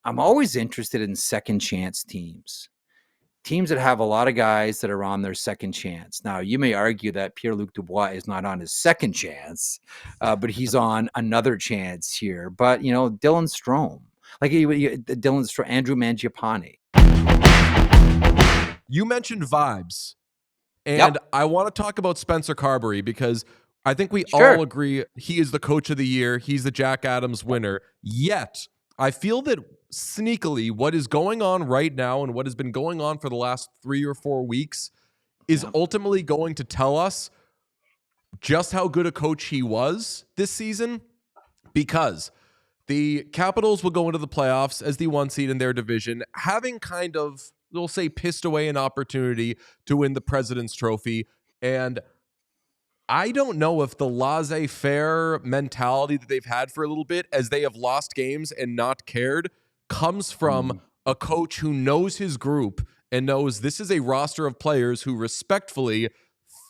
I'm always interested in second chance teams that have a lot of guys that are on their second chance. Now, you may argue that Pierre-Luc Dubois is not on his second chance, but he's on another chance here. But, Dylan Strome, like Dylan Strome, Andrew Mangiapane. You mentioned vibes, and Yep. I want to talk about Spencer Carbery because I think we all Sure. agree he is the coach of the year. He's the Jack Adams winner. Yet, I feel that sneakily, what is going on right now and what has been going on for the last 3 or 4 weeks is Yep. ultimately going to tell us just how good a coach he was this season, because the Capitals will go into the playoffs as the 1 seed in their division, having kind of, we'll say, pissed away an opportunity to win the President's Trophy. And I don't know if the laissez-faire mentality that they've had for a little bit, as they have lost games and not cared, comes from a coach who knows his group and knows this is a roster of players who respectfully,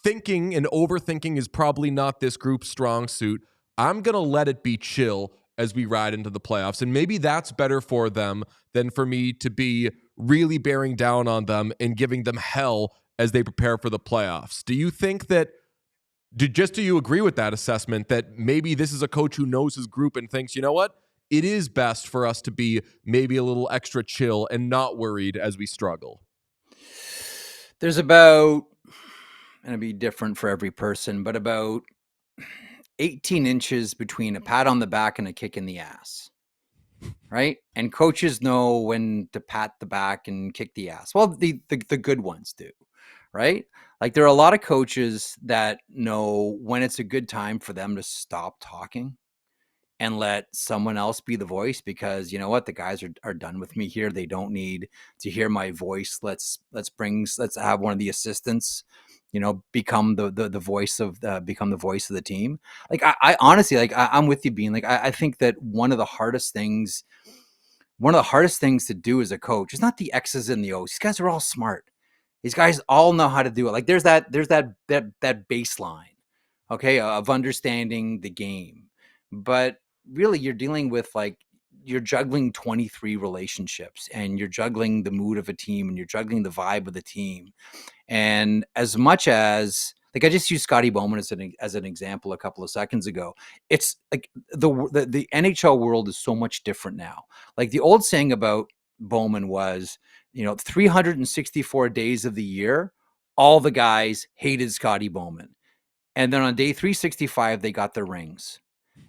thinking and overthinking is probably not this group's strong suit. I'm going to let it be chill as we ride into the playoffs. And maybe that's better for them than for me to be really bearing down on them and giving them hell as they prepare for the playoffs. Do you think that, do you agree with that assessment that maybe this is a coach who knows his group and thinks, you know what? It is best for us to be maybe a little extra chill and not worried as we struggle. There's about, and it'll be different for every person, but about 18 inches between a pat on the back and a kick in the ass. Right? And coaches know when to pat the back and kick the ass. Well, the good ones do, right? Like there are a lot of coaches that know when it's a good time for them to stop talking and let someone else be the voice, because you know what, the guys are done with me here. They don't need to hear my voice. Let's have one of the assistants, become the voice of the team. Like I honestly, like I'm with you, Bean. Like I think that one of the hardest things to do as a coach is not the X's and the O's. These guys are all smart. These guys all know how to do it. Like there's that baseline, okay, of understanding the game. But really, you're dealing with, like, you're juggling 23 relationships, and you're juggling the mood of a team, and you're juggling the vibe of the team. And as much as, like, I just used Scotty Bowman as an example a couple of seconds ago. It's like the NHL world is so much different now. Like the old saying about Bowman was, 364 days of the year, all the guys hated Scotty Bowman. And then on day 365, they got their rings.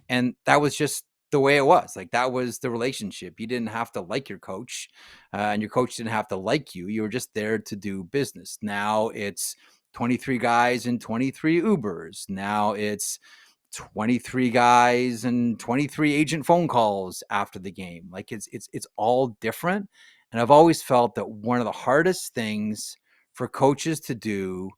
And that was just the way it was. Like that was the relationship. You didn't have to like your coach, and your coach didn't have to like you. You were just there to do business. Now it's 23 guys and 23 Ubers. Now it's 23 guys and 23 agent phone calls after the game. Like it's all different. And I've always felt that one of the hardest things for coaches to do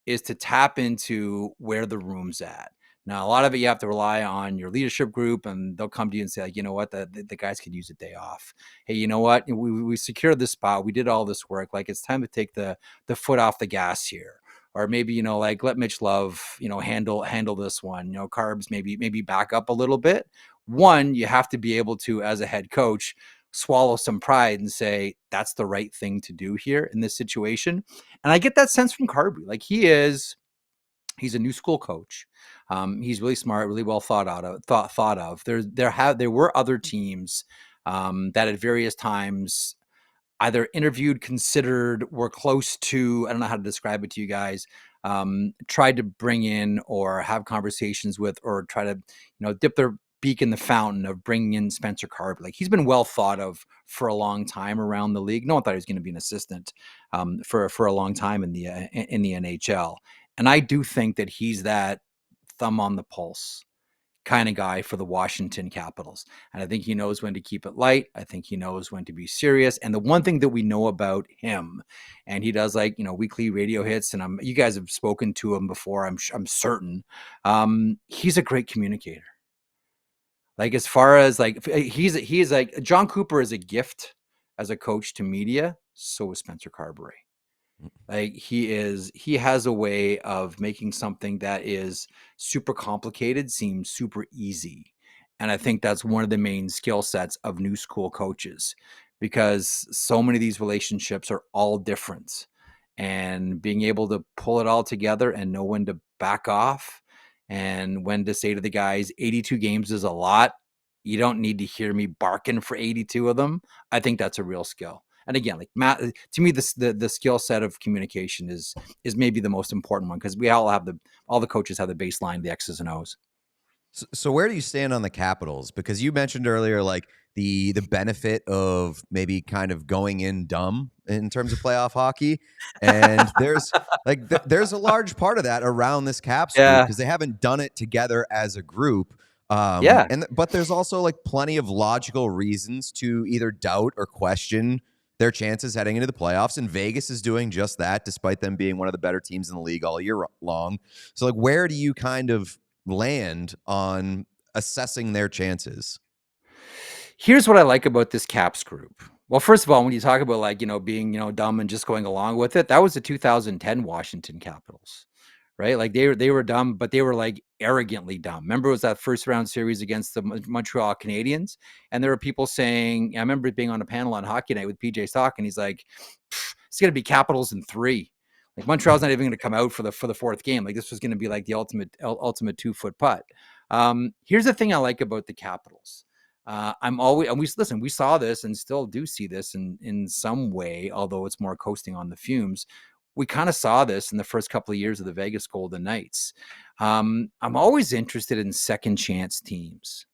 is to tap into where the room's at. Now, a lot of it you have to rely on your leadership group, and they'll come to you and say, like, you know what, the guys could use a day off. Hey, you know what, we secured this spot. We did all this work. Like, it's time to take the foot off the gas here. Or maybe, like, let Mitch Love, handle this one. Carbs maybe back up a little bit. One, you have to be able to, as a head coach, swallow some pride and say that's the right thing to do here in this situation. And I get that sense from Carbury. Like he's a new school coach. He's really smart, really well thought of. There were other teams that at various times either interviewed, considered, were close to, I don't know how to describe it to you guys, tried to bring in or have conversations with, or try to, dip their beak in the fountain of bringing in Spencer Carbery. Like he's been well thought of for a long time around the league. No one thought he was going to be an assistant for a long time in the NHL. And I do think that he's that thumb on the pulse kind of guy for the Washington Capitals. And I think he knows when to keep it light. I think he knows when to be serious. And the one thing that we know about him, and he does, like, weekly radio hits, and you guys have spoken to him before, I'm certain. He's a great communicator. Like as far as like he is like John Cooper is a gift as a coach to media. So is Spencer Carbery. Like he has a way of making something that is super complicated seem super easy. And I think that's one of the main skill sets of new school coaches, because so many of these relationships are all different. And being able to pull it all together and know when to back off and when to say to the guys, 82 games is a lot. You don't need to hear me barking for 82 of them. I think that's a real skill. And again, like Matt, to me, the skill set of communication is maybe the most important one, because we all the coaches have the baseline, the X's and O's. So where do you stand on the Capitals? Because you mentioned earlier, like the benefit of maybe kind of going in dumb in terms of playoff hockey, and there's like there's a large part of that around this Caps group Yeah, because they haven't done it together as a group. yeah. But there's also like plenty of logical reasons to either doubt or question their chances heading into the playoffs, and Vegas is doing just that, despite them being one of the better teams in the league all year long. So, like, where do you kind of land on assessing their chances? Here's what I like about this Caps group. Well, first of all, when you talk about, like, being, dumb and just going along with it, that was the 2010 Washington Capitals, right? Like they were dumb, but they were like arrogantly dumb. Remember, it was that first round series against the Montreal Canadiens, and there were people saying, I remember being on a panel on Hockey Night with PJ Stock, and he's like, "It's going to be Capitals in 3. Like Montreal's not even going to come out for the fourth game. Like this was going to be like the ultimate 2-foot putt." Here's the thing I like about the Capitals. I'm always, and we saw this and still do see this in some way, although it's more coasting on the fumes. We kind of saw this in the first couple of years of the Vegas Golden Knights. I'm always interested in second chance teams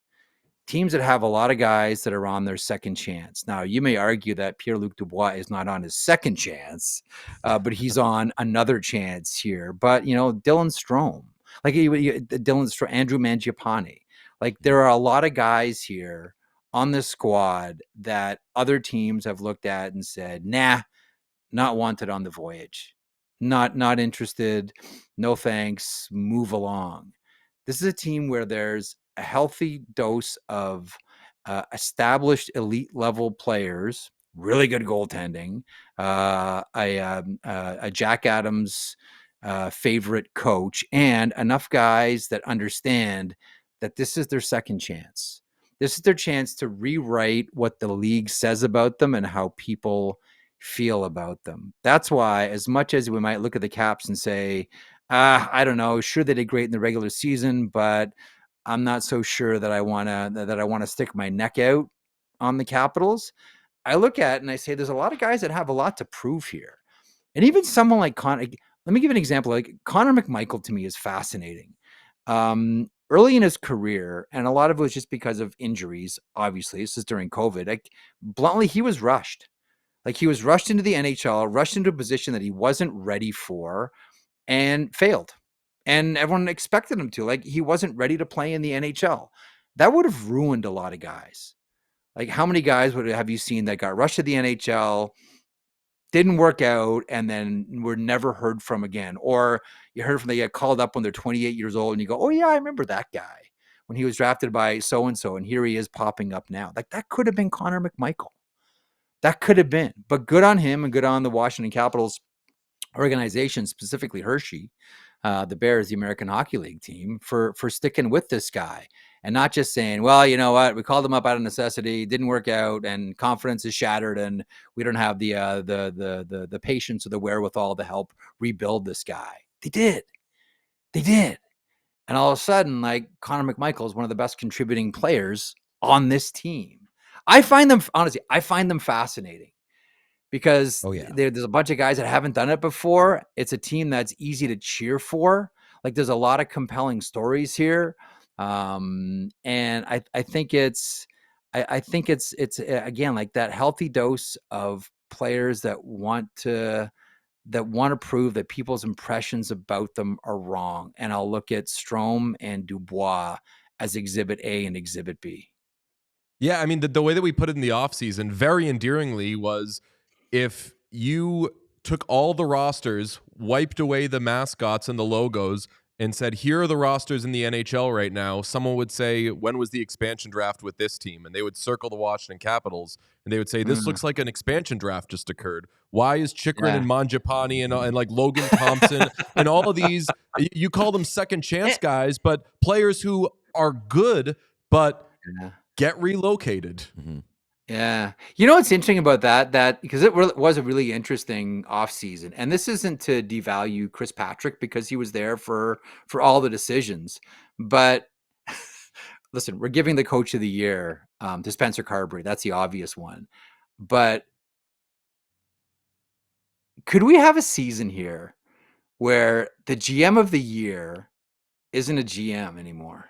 that have a lot of guys that are on their second chance. Now, you may argue that Pierre-Luc Dubois is not on his second chance, but he's on another chance here. But, Dylan Strome, like Dylan Strome, Andrew Mangiapane, like there are a lot of guys here on this squad that other teams have looked at and said, nah, not wanted on the voyage, not interested, no thanks, move along. This is a team where there's a healthy dose of established elite level players, really good goaltending, a Jack Adams favorite coach, and enough guys that understand that this is their second chance. This is their chance to rewrite what the league says about them and how people feel about them. That's why, as much as we might look at the Caps and say, I don't know, sure they did great in the regular season, but I'm not so sure that I wanna stick my neck out on the Capitals. I look at it and I say there's a lot of guys that have a lot to prove here. And even someone like Connor, let me give an example. Like Connor McMichael to me is fascinating. Early in his career, and a lot of it was just because of injuries, obviously. This is during COVID. Like bluntly, he was rushed. Like he was rushed into the NHL, rushed into a position that he wasn't ready for, and failed. And everyone expected him to. Like he wasn't ready to play in the NHL. That would have ruined a lot of guys. Like how many guys have you seen that got rushed to the NHL, didn't work out, and then were never heard from again? Or you heard from they get called up when they're 28 years old and you go, oh yeah, I remember that guy when he was drafted by so-and-so, and here he is popping up now. Like that could have been Connor McMichael. That could have been, but good on him and good on the Washington Capitals organization, specifically Hershey, the Bears, the American Hockey League team, for sticking with this guy and not just saying, well, you know what, we called him up out of necessity, didn't work out, and confidence is shattered, and we don't have the patience or the wherewithal to help rebuild this guy. They did, and all of a sudden, like Connor McMichael is one of the best contributing players on this team. I find them fascinating because Oh yeah. there's a bunch of guys that haven't done it before. It's a team that's easy to cheer for. Like there's a lot of compelling stories here. And I think it's again, like that healthy dose of players that want to prove that people's impressions about them are wrong. And I'll look at Strome and Dubois as exhibit A and exhibit B. Yeah, I mean, the way that we put it in the offseason very endearingly was if you took all the rosters, wiped away the mascots and the logos, and said, here are the rosters in the NHL right now, someone would say, when was the expansion draft with this team? And they would circle the Washington Capitals, and they would say, this looks like an expansion draft just occurred. Why is Chychrun Yeah. and Mangiapane and like Logan Thompson and all of these, you call them second chance guys, but players who are good, but Yeah. get relocated. Yeah. You know what's interesting about that because it was a really interesting offseason. And this isn't to devalue Chris Patrick because he was there for all the decisions. But listen, we're giving the coach of the year to Spencer Carbery. That's the obvious one. But could we have a season here where the GM of the year isn't a GM anymore?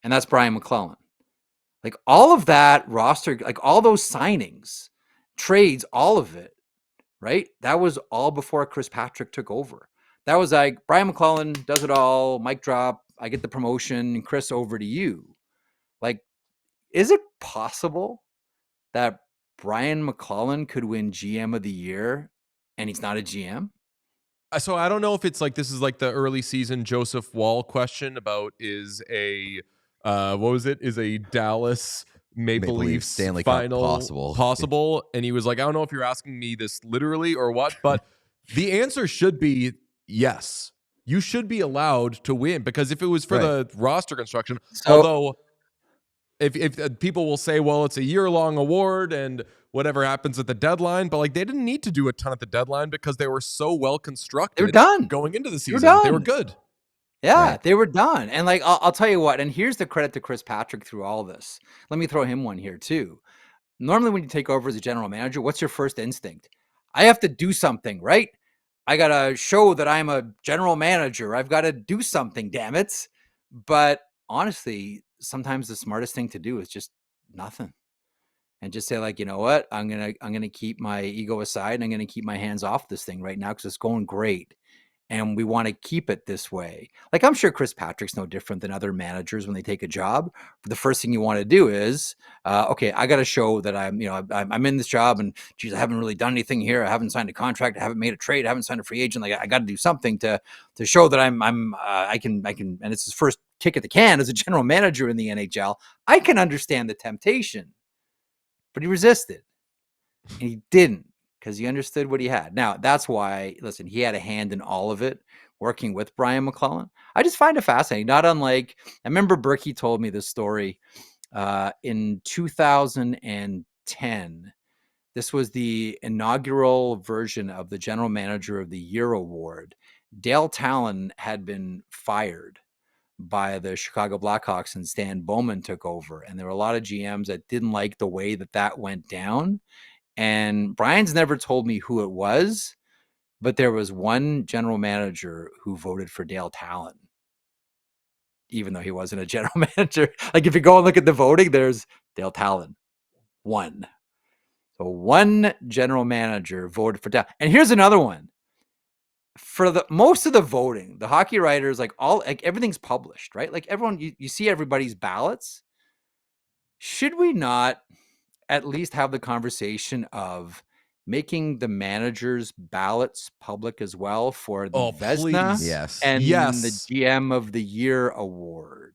And that's Brian McClellan. Like all of that roster, like all those signings, trades, all of it, right? That was all before Chris Patrick took over. That was like Brian McClellan does it all, mic drop, I get the promotion, Chris, over to you. Like, is it possible that Brian McClellan could win GM of the year and he's not a GM? So I don't know if it's like this is like the early season Joseph Wall question about is a Dallas Maple Leafs Stanley Cup final possible? And he was like, I don't know if you're asking me this literally or what, but the answer should be yes. You should be allowed to win because if it was for the roster construction, although if people will say, well, it's a year-long award and whatever happens at the deadline, but like they didn't need to do a ton at the deadline because they were so well constructed. They're done going into the season. They were good. Yeah, they were done. And like I'll tell you what, and here's the credit to Chris Patrick through all this. Let me throw him one here too. Normally when you take over as a general manager, what's your first instinct? I have to do something, right? I got to show that I'm a general manager. I've got to do something, damn it. But honestly, sometimes the smartest thing to do is just nothing. And just say like, you know what? I'm going to keep my ego aside and I'm going to keep my hands off this thing right now because it's going great. And we want to keep it this way. Like, I'm sure Chris Patrick's no different than other managers when they take a job. The first thing you want to do is, okay, I got to show that I'm in this job and geez, I haven't really done anything here. I haven't signed a contract. I haven't made a trade. I haven't signed a free agent. Like I got to do something to show that I can, and it's his first kick at the can as a general manager in the NHL. I can understand the temptation, but he resisted and he didn't. Because he understood what he had. Now, that's why, listen, he had a hand in all of it, working with Brian McClellan. I just find it fascinating. Not unlike, I remember Berkey told me this story in 2010. This was the inaugural version of the General Manager of the Year award. Dale Talon had been fired by the Chicago Blackhawks and Stan Bowman took over. And there were a lot of GMs that didn't like the way that went down. And Brian's never told me who it was, but there was one general manager who voted for Dale Talon, even though he wasn't a general manager. Like if you go and look at the voting, there's Dale Talon, one. So one general manager voted for Talon. And here's another one. For the most of the voting, the hockey writers, everything's published, right? Like everyone, you see everybody's ballots. Should we not at least have the conversation of making the managers' ballots public as well for the Vezina and the GM of the Year award?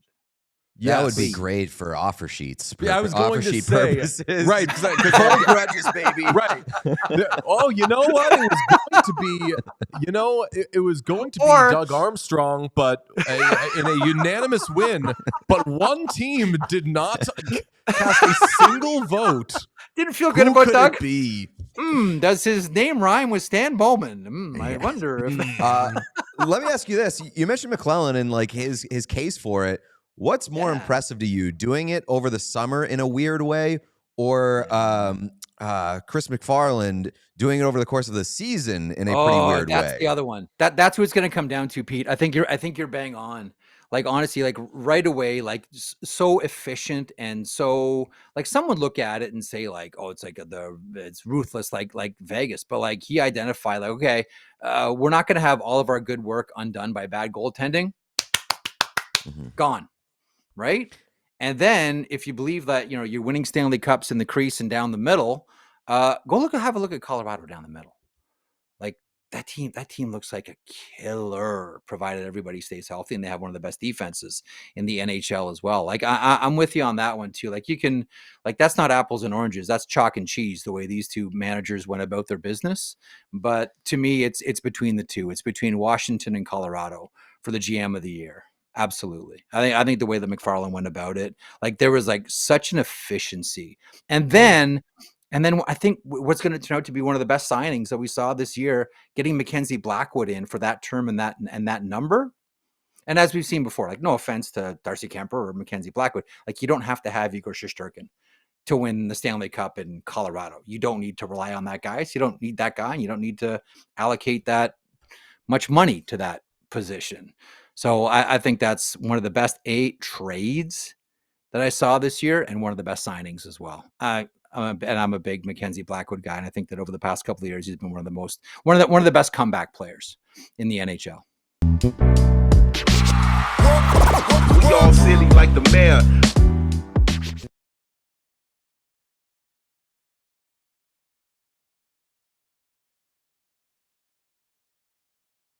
That would be great for offer sheets. Yeah, I was going to say, purposes. Right, because Cold grudges, baby. Right. Oh, you know what? It was going to be, it was going to be Doug Armstrong, but in a unanimous win. But one team did not cast a single vote. Didn't feel good about Doug. It be? Does his name rhyme with Stan Bowman? I wonder if. Let me ask you this: you mentioned McClellan and like his case for it. What's more impressive to you, doing it over the summer in a weird way, or Chris McFarland doing it over the course of the season in a pretty weird way? That's the other one. That's what it's going to come down to, Pete. I think you're bang on. Like honestly, like right away, like so efficient and so like some would look at it and say like, oh, it's like it's ruthless, like Vegas. But like he identified like, okay, we're not going to have all of our good work undone by bad goaltending. Gone. Right. And then if you believe that, you're winning Stanley Cups in the crease and down the middle, have a look at Colorado down the middle. Like that team looks like a killer, provided everybody stays healthy and they have one of the best defenses in the NHL as well. Like I'm with you on that one too. Like you can, like, that's not apples and oranges. That's chalk and cheese, the way these two managers went about their business. But to me, it's between the two. It's between Washington and Colorado for the GM of the year. Absolutely. I think the way that McFarland went about it, like there was like such an efficiency. And then I think what's going to turn out to be one of the best signings that we saw this year, getting Mackenzie Blackwood in for that term and that number. And as we've seen before, like no offense to Darcy Kemper or Mackenzie Blackwood, like you don't have to have Igor Shesterkin to win the Stanley Cup in Colorado. You don't need to rely on that guy. So you don't need that guy, and you don't need to allocate that much money to that position. So I think that's one of the best 8 trades that I saw this year, and one of the best signings as well. I'm a big Mackenzie Blackwood guy, and I think that over the past couple of years, he's been one of the best comeback players in the NHL. We all silly like the mayor.